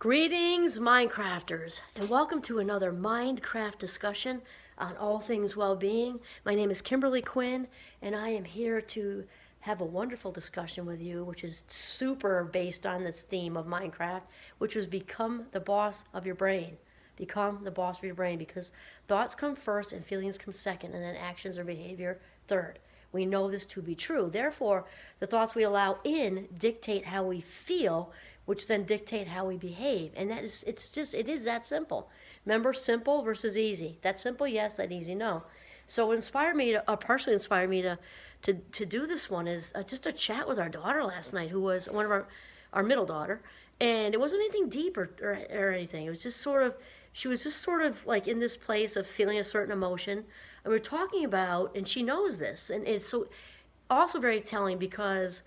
Greetings, Mindcrafters, and welcome to another Mindcraft discussion on all things well-being. My name is Kimberly Quinn, and I am here to have a wonderful discussion with you, which is super based on this theme of Minecraft, which was become the boss of your brain. Become the boss of your brain, because thoughts come first and feelings come second, and then actions or behavior third. We know this to be true. Therefore, the thoughts we allow in dictate how we feel, which then dictate how we behave. And it is that simple. Remember, simple versus easy. That simple, yes, that easy, no. So what inspired me partially inspired me to do this one is just a chat with our daughter last night, who was one of our middle daughter. And it wasn't anything deep or anything. It was just she was just sort of like in this place of feeling a certain emotion. And we're talking about, and she knows this, and it's so also very telling because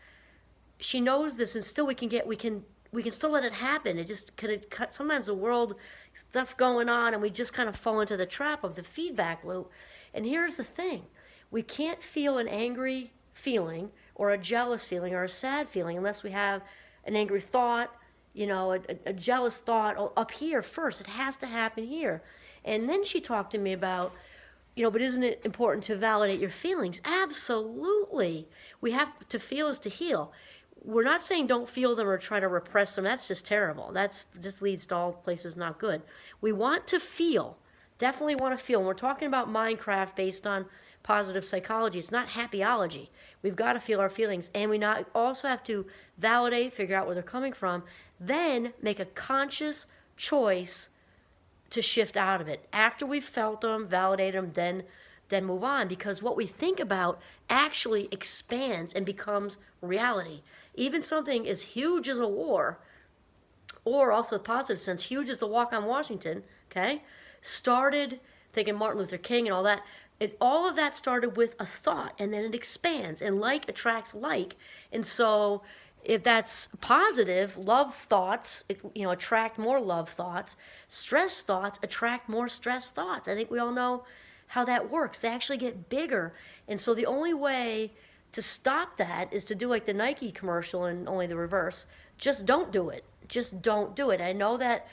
she knows this, and still we can still let it happen. It just kind of sometimes the world stuff going on, and we just kind of fall into the trap of the feedback loop. And here's the thing: we can't feel an angry feeling or a jealous feeling or a sad feeling unless we have an angry thought, a jealous thought up here first. It has to happen here. And then she talked to me about, but isn't it important to validate your feelings? Absolutely. We have to feel is to heal. We're not saying don't feel them or try to repress them. That's just terrible. That's just leads to all places not good. We want to feel, definitely want to feel. And we're talking about Mindcraft based on positive psychology. It's not happyology. We've got to feel our feelings, and we also have to validate, figure out where they're coming from, then make a conscious choice to shift out of it. After we've felt them, validate them, then move on, because what we think about actually expands and becomes reality. Even something as huge as a war, or also a positive sense, huge as the walk on Washington, okay, started, thinking Martin Luther King and all that, all of that started with a thought, and then it expands, and like attracts like. And so if that's positive, love thoughts, attract more love thoughts. Stress thoughts attract more stress thoughts. I think we all know how that works. They actually get bigger. And so the only way to stop that is to do like the Nike commercial and only the reverse. Just don't do it. Just don't do it. I know that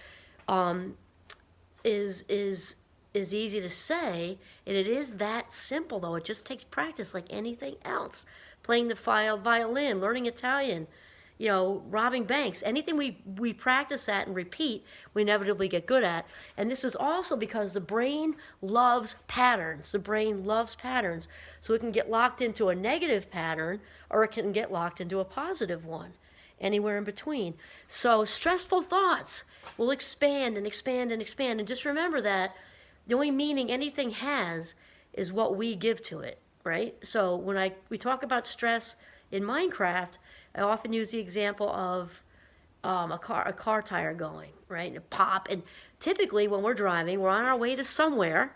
is easy to say, and it is that simple, though. It just takes practice like anything else. Playing the violin, learning Italian, robbing banks. Anything we practice at and repeat, we inevitably get good at. And this is also because the brain loves patterns. The brain loves patterns. So it can get locked into a negative pattern, or it can get locked into a positive one, anywhere in between. So stressful thoughts will expand and expand and expand. And just remember that the only meaning anything has is what we give to it, right? So when we talk about stress in Minecraft, I often use the example of a car tire going, right? And pop. And typically when we're driving, we're on our way to somewhere,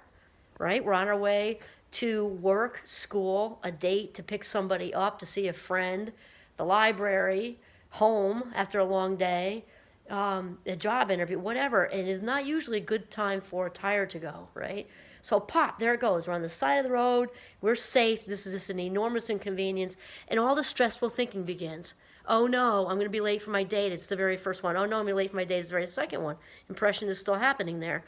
right? We're on our way to work, school, a date, to pick somebody up, to see a friend, the library, home after a long day, a job interview, whatever. And it is not usually a good time for a tire to go, right? So pop, there it goes. We're on the side of the road. We're safe. This is just an enormous inconvenience. And all the stressful thinking begins. Oh no, I'm going to be late for my date. It's the very first one. Oh no, I'm going to be late for my date. It's the very second one. Impression is still happening there.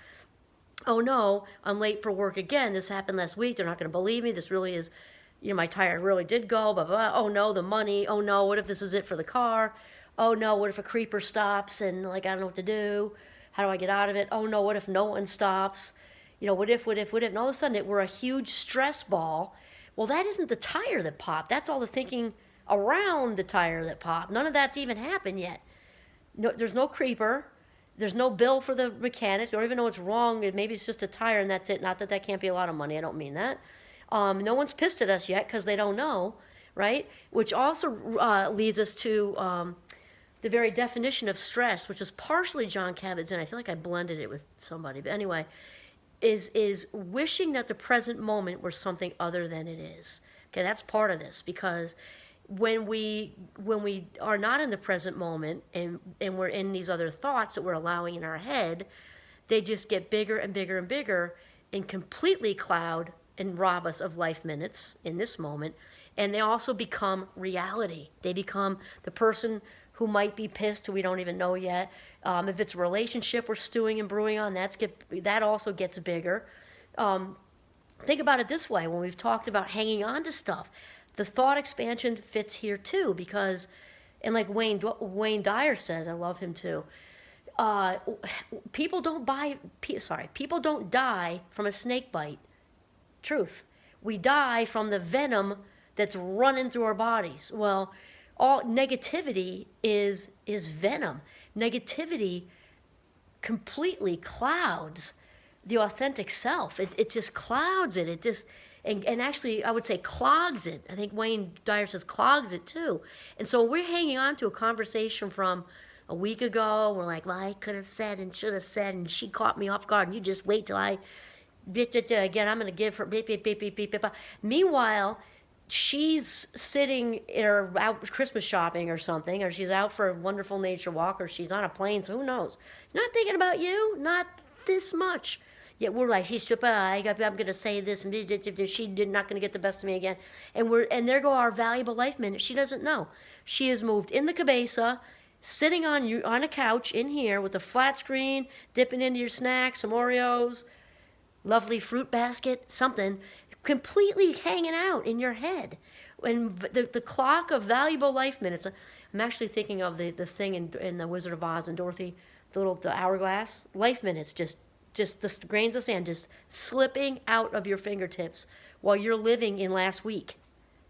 Oh no, I'm late for work again. This happened last week. They're not going to believe me. This really is, my tire really did go, blah, blah, blah. Oh no, the money. Oh no, what if this is it for the car? Oh no, what if a creeper stops and I don't know what to do? How do I get out of it? Oh no, what if no one stops? What if? And all of a sudden we're a huge stress ball. Well, that isn't the tire that popped. That's all the thinking around the tire that popped. None of that's even happened yet. No, there's no creeper. There's no bill for the mechanics. We don't even know what's wrong. Maybe it's just a tire and that's it. Not that can't be a lot of money. I don't mean that. No one's pissed at us yet because they don't know, right? Which also leads us to the very definition of stress, which is partially John Kabat-Zinn. I feel like I blended it with somebody. But anyway, is wishing that the present moment were something other than it is. Okay, that's part of this, because when we are not in the present moment and we're in these other thoughts that we're allowing in our head, they just get bigger and bigger and bigger and completely cloud and rob us of life minutes in this moment. And they also become reality. They become the person who might be pissed who we don't even know yet. If it's a relationship we're stewing and brewing on, that also gets bigger. Think about it this way: when we've talked about hanging on to stuff, the thought expansion fits here too, because, and like Wayne Dyer says, I love him too. People don't die from a snake bite. Truth. We die from the venom that's running through our bodies. Well, all negativity is venom. Negativity completely clouds the authentic self. It just clouds it. It just, and actually I would say clogs it. I think Wayne Dyer says clogs it too. And so we're hanging on to a conversation from a week ago. We're like, well, I could have said and should have said, and she caught me off guard, and you just wait till I, again, I'm going to give her, beep, beep, beep, beep, beep, beep. Meanwhile, she's sitting or out Christmas shopping or something, or she's out for a wonderful nature walk, or she's on a plane, so who knows? Not thinking about you, not this much. Yet we're like, I'm going to say this, and she's not going to get the best of me again. And there go our valuable life minutes. She doesn't know. She has moved in the cabeza, sitting on a couch in here with a flat screen, dipping into your snacks, some Oreos, lovely fruit basket, something, completely hanging out in your head. And the clock of valuable life minutes. I'm actually thinking of the thing in the Wizard of Oz and Dorothy, the hourglass. Life minutes, just the grains of sand just slipping out of your fingertips while you're living in last week.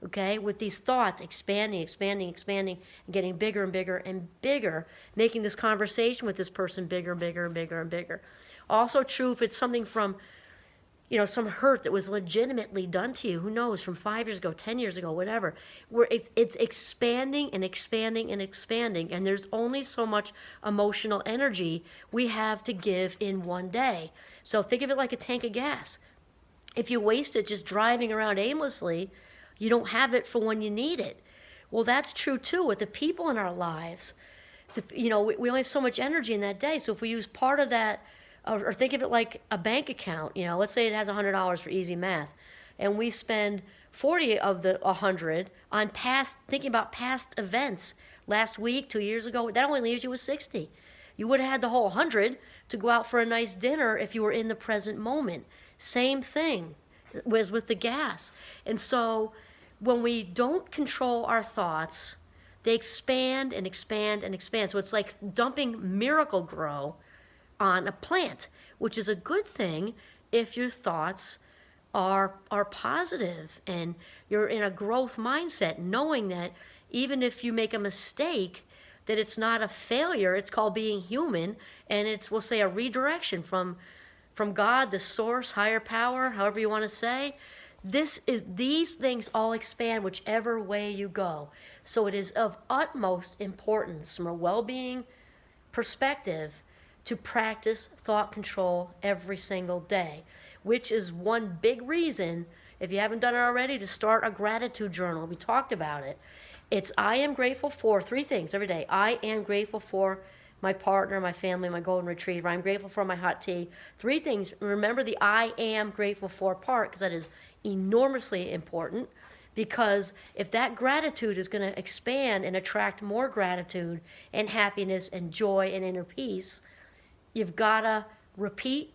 Okay, with these thoughts expanding, and getting bigger and bigger and bigger, making this conversation with this person bigger, bigger, and bigger and bigger. Also true if it's something from, some hurt that was legitimately done to you, who knows, from 5 years ago, 10 years ago, whatever, where it's expanding and expanding and expanding, and there's only so much emotional energy we have to give in one day. So think of it like a tank of gas. If you waste it just driving around aimlessly, you don't have it for when you need it. Well, that's true too with the people in our lives. We only have so much energy in that day, so if we use part of that, or think of it like a bank account. Let's say it has $100 for easy math, and we spend 40 of the 100 on thinking about past events. Last week, 2 years ago, that only leaves you with 60. You would have had the whole 100 to go out for a nice dinner if you were in the present moment. Same thing was with the gas. And so when we don't control our thoughts, they expand and expand and expand. So it's like dumping Miracle Grow on a plant, which is a good thing if your thoughts are positive and you're in a growth mindset, knowing that even if you make a mistake, that it's not a failure. It's called being human, and it's, we'll say, a redirection from God, the source, higher power, however you want to say. These things all expand whichever way you go. So it is of utmost importance from a well-being perspective to practice thought control every single day, which is one big reason, if you haven't done it already, to start a gratitude journal. We talked about it. It's I am grateful for 3 things every day. I am grateful for my partner, my family, my golden retriever. I'm grateful for my hot tea. 3 things. Remember the I am grateful for part, because that is enormously important, because if that gratitude is going to expand and attract more gratitude and happiness and joy and inner peace, you've got to repeat,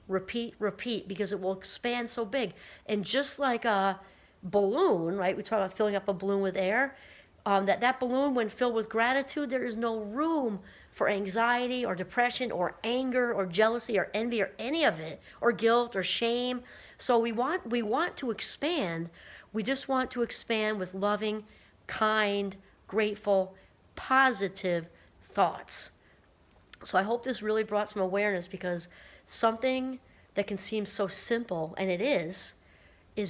because it will expand so big. And just like a balloon, right? We talk about filling up a balloon with air. That balloon, when filled with gratitude, there is no room for anxiety or depression or anger or jealousy or envy or any of it, or guilt or shame. So we want to expand. We just want to expand with loving, kind, grateful, positive thoughts. So I hope this really brought some awareness, because something that can seem so simple, and it is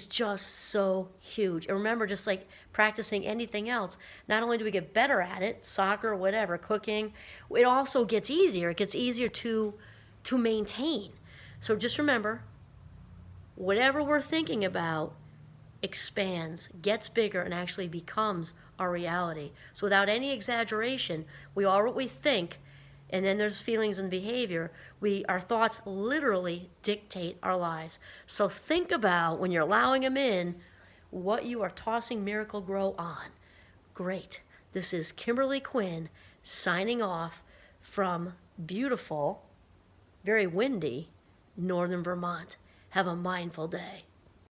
just so huge. And remember, just like practicing anything else, not only do we get better at it, soccer, whatever, cooking, it also gets easier. It gets easier to maintain. So just remember, whatever we're thinking about expands, gets bigger, and actually becomes our reality. So without any exaggeration, we are what we think, and then there's feelings and behavior. Our thoughts literally dictate our lives. So think about, when you're allowing them in, what you are tossing Miracle Grow on. Great. This is Kimberly Quinn signing off from beautiful, very windy, northern Vermont. Have a mindful day.